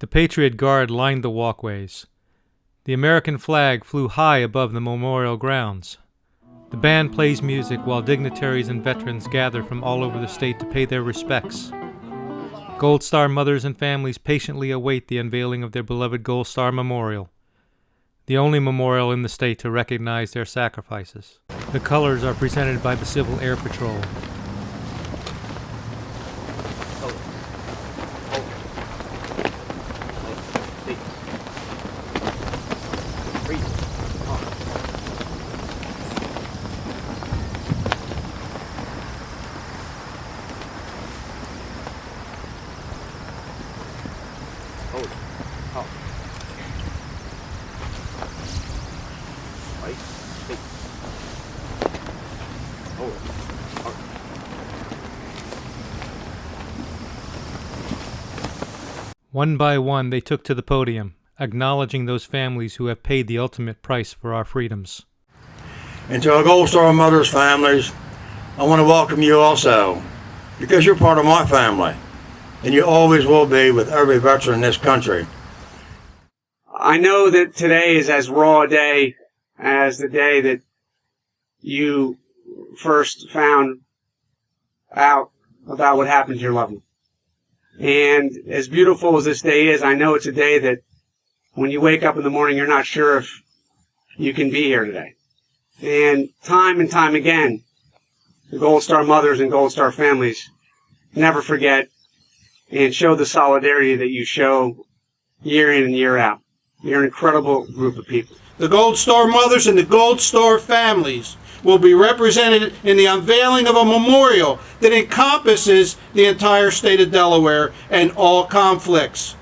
The Patriot Guard lined the walkways. The American flag flew high above the memorial grounds. The band plays music while dignitaries and veterans gather from all over the state to pay their respects. Gold Star mothers and families patiently await the unveiling of their beloved Gold Star Memorial, the only memorial in the state to recognize their sacrifices. The colors are presented by the Civil Air Patrol. One by one, they took to the podium, acknowledging those families who have paid the ultimate price for our freedoms. And to our Gold Star Mothers families, I want to welcome you also, because you're part of my family, and you always will be with every veteran in this country. I know that today is as raw a day as the day that you first found out about what happened to your loved one. And as beautiful as this day is, I know it's a day that when you wake up in the morning, you're not sure if you can be here today. And time again, the Gold Star mothers and Gold Star families never forget and show the solidarity that you show year in and year out. You're an incredible group of people. The Gold Star mothers and the Gold Star families will be represented in the unveiling of a memorial that encompasses the entire state of Delaware and all conflicts.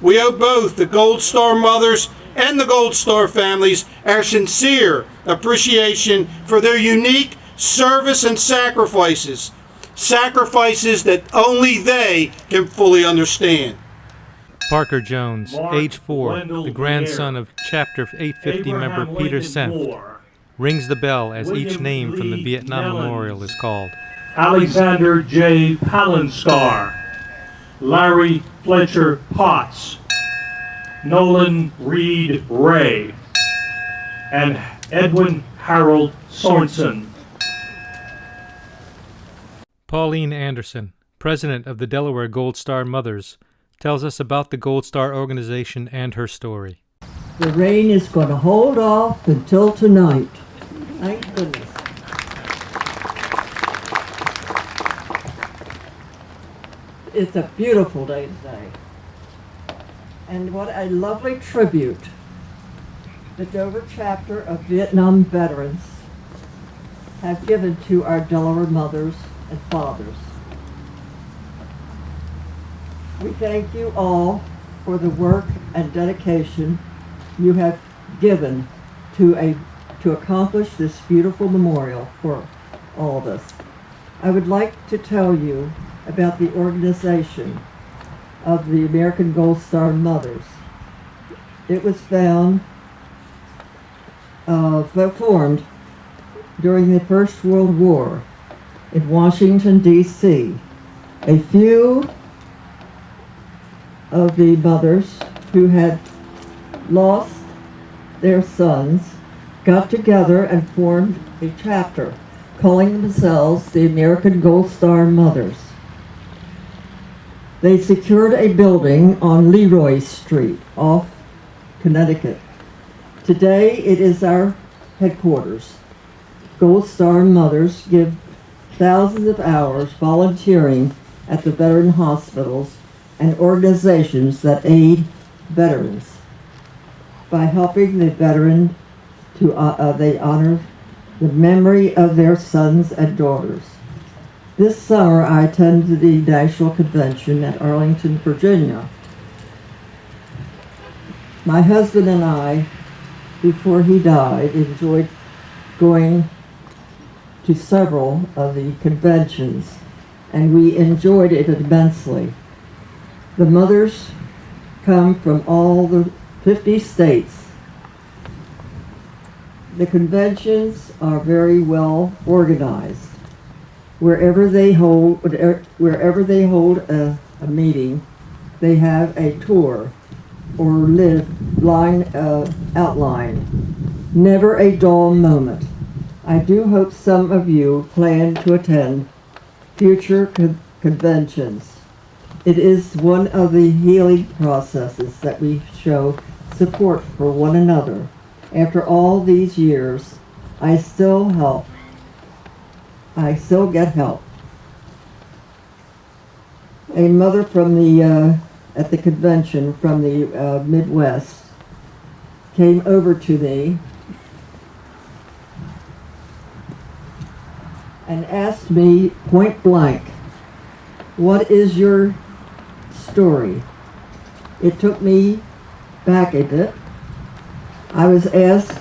We owe both the Gold Star mothers and the Gold Star families our sincere appreciation for their unique service and sacrifices that only they can fully understand. Parker Jones, age 4, the grandson of Chapter 850 member Peter Senft, rings the bell as each name from the Vietnam Memorial is called. Alexander J. Palinskar, Larry Fletcher Potts, Nolan Reed Ray, and Edwin Harold Sorensen. Pauline Anderson, president of the Delaware Gold Star Mothers, tells us about the Gold Star organization and her story. The rain is going to hold off until tonight. Thank goodness. It's a beautiful day today. And what a lovely tribute the Dover chapter of Vietnam veterans have given to our Delaware mothers and fathers. We thank you all for the work and dedication you have given to accomplish this beautiful memorial for all of us. I would like to tell you about the organization of the American Gold Star Mothers. It was formed during the First World War in Washington, D.C. A few of the mothers who had lost their sons got together and formed a chapter calling themselves the American Gold Star Mothers. They secured a building on Leroy Street off Connecticut. Today it is our headquarters. Gold Star Mothers give thousands of hours volunteering at the veteran hospitals and organizations that aid veterans. By helping the veteran, they honor the memory of their sons and daughters. This summer I attended the National Convention at Arlington, Virginia. My husband and I, before he died, enjoyed going to several of the conventions, and we enjoyed it immensely. The mothers come from all the 50 states. The conventions are very well organized. Wherever they hold a meeting, they have a tour or outline. Never a dull moment. I do hope some of you plan to attend future conventions. It is one of the healing processes that we show support for one another. After all these years, I still get help. A mother from at the convention from the Midwest came over to me and asked me point blank, "What is your story?" It took me back a bit. I was asked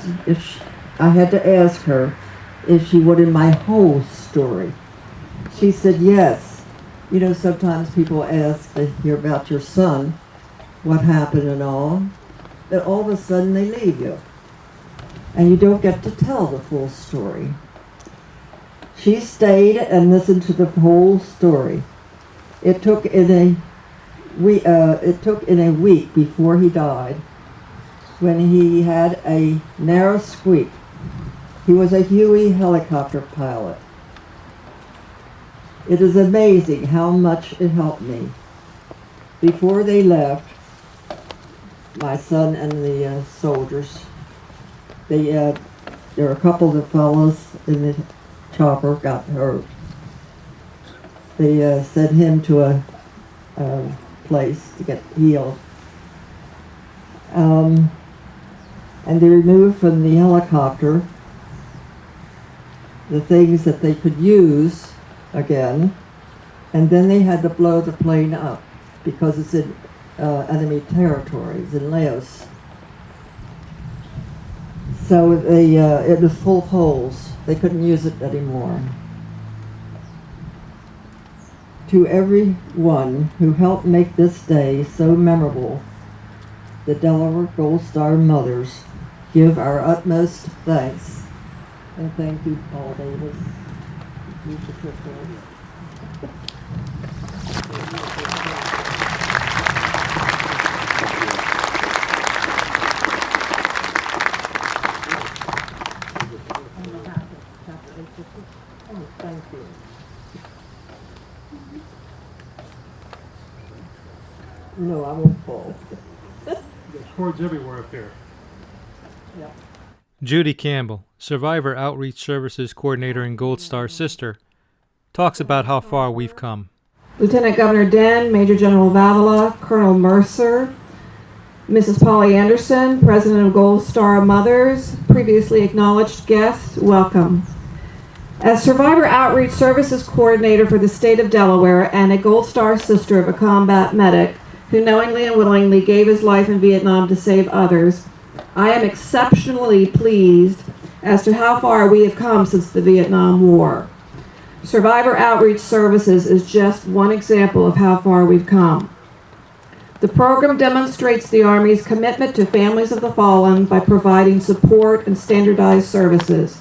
I had to ask her if she wanted my whole story. She said yes. You know, sometimes people ask to hear about your son, what happened and all, but all of a sudden they leave you. And you don't get to tell the full story. She stayed and listened to the whole story. It took in a week before he died, when he had a narrow squeak. He was a Huey helicopter pilot. It is amazing how much it helped me. Before they left, my son and the soldiers, there were a couple of the fellows in the chopper got hurt. They sent him to a place to get healed. And they removed from the helicopter the things that they could use again, and then they had to blow the plane up because it's in enemy territories in Laos. So it was full of holes. They couldn't use it anymore. To everyone who helped make this day so memorable, the Delaware Gold Star Mothers give our utmost thanks. And thank you, Paul Davis. You should put Oh, thank you. No, I won't fall. There's cords everywhere up here. Yep. Judy Campbell, Survivor Outreach Services Coordinator and Gold Star sister, talks about how far we've come. Lieutenant Governor Den, Major General Vavala, Colonel Mercer, Mrs. Polly Anderson, President of Gold Star Mothers, previously acknowledged guests, welcome. As Survivor Outreach Services Coordinator for the state of Delaware and a Gold Star sister of a combat medic who knowingly and willingly gave his life in Vietnam to save others, I am exceptionally pleased as to how far we have come since the Vietnam War. Survivor Outreach Services is just one example of how far we've come. The program demonstrates the Army's commitment to families of the fallen by providing support and standardized services.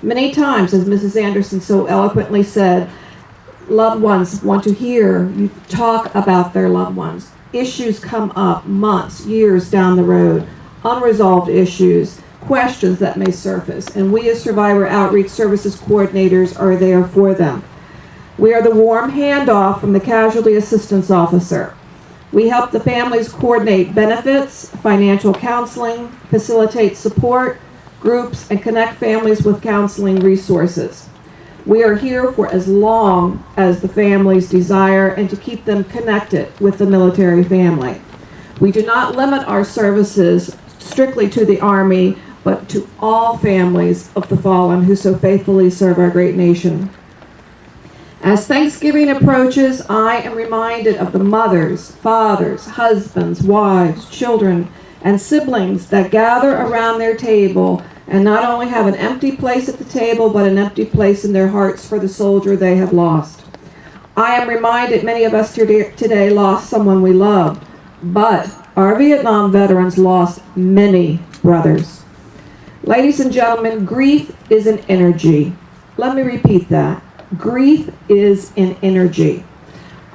Many times, as Mrs. Anderson so eloquently said, loved ones want to hear you talk about their loved ones. Issues come up months, years down the road, unresolved issues, questions that may surface, and we as Survivor Outreach Services coordinators are there for them. We are the warm handoff from the Casualty Assistance Officer. We help the families coordinate benefits, financial counseling, facilitate support, groups, and connect families with counseling resources. We are here for as long as the families desire and to keep them connected with the military family. We do not limit our services strictly to the Army, but to all families of the fallen who so faithfully serve our great nation. As Thanksgiving approaches, I am reminded of the mothers, fathers, husbands, wives, children, and siblings that gather around their table and not only have an empty place at the table, but an empty place in their hearts for the soldier they have lost. I am reminded many of us today lost someone we loved, but our Vietnam veterans lost many brothers. Ladies and gentlemen, grief is an energy. Let me repeat that. Grief is an energy.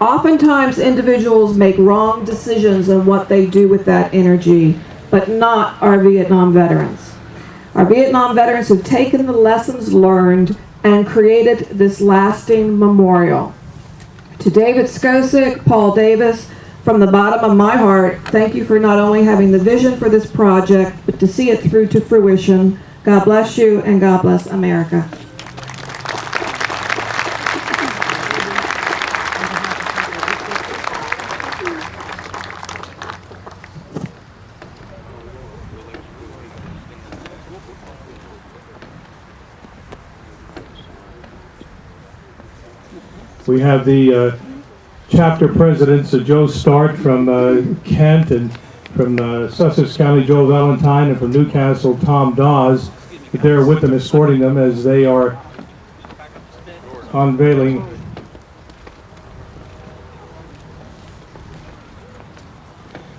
Oftentimes, individuals make wrong decisions on what they do with that energy, but not our Vietnam veterans. Our Vietnam veterans have taken the lessons learned and created this lasting memorial. To David Skosick, Paul Davis, from the bottom of my heart, thank you for not only having the vision for this project, but to see it through to fruition. God bless you, and God bless America. We have the chapter presidents, Joe Start from Kent, and from Sussex County, Joe Valentine, and from Newcastle, Tom Dawes. They're with them, escorting them as they are unveiling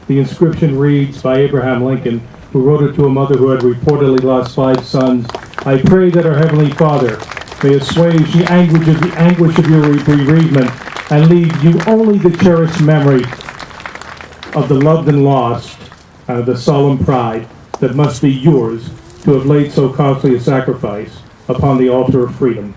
the inscription. Reads by Abraham Lincoln, who wrote it to a mother who had reportedly lost 5 sons. I pray that our Heavenly Father may assuage the anguish of your bereavement and leave you only the cherished memory of the loved and lost, the solemn pride that must be yours to have laid so costly a sacrifice upon the altar of freedom.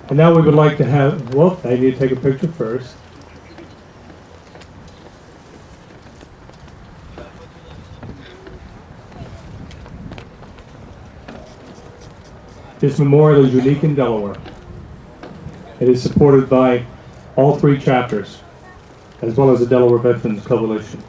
And now we would like to have, well, I need to take a picture first. This memorial is unique in Delaware. It is supported by all 3 chapters, as well as the Delaware Veterans Coalition.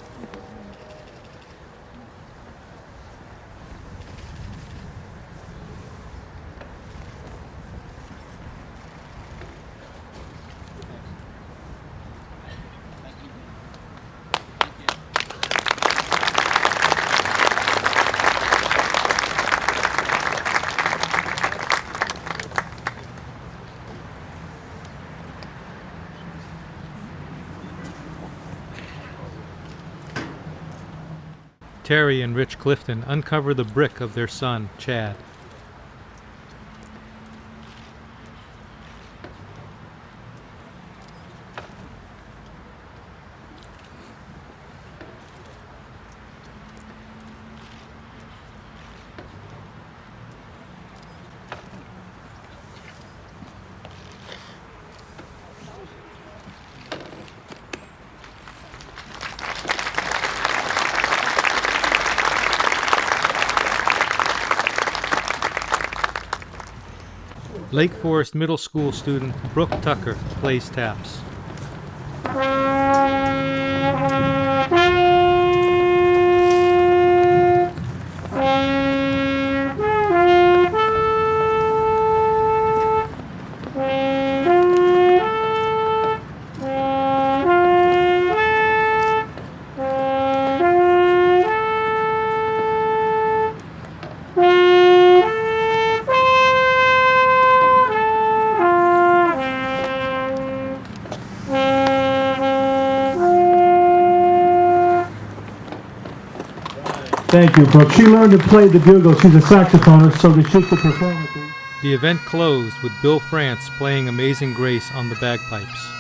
Terry and Rich Clifton uncover the brick of their son, Chad. Lake Forest Middle School student Brooke Tucker plays taps. Thank you, Brooke. She learned to play the bugle. She's a saxophonist, so that she could perform with me. The event closed with Bill France playing Amazing Grace on the bagpipes.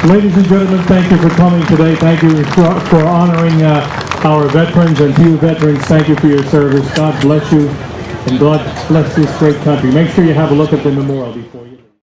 Ladies and gentlemen, thank you for coming today. Thank you for honoring our veterans, and to you veterans, thank you for your service. God bless you, and God bless this great country. Make sure you have a look at the memorial before.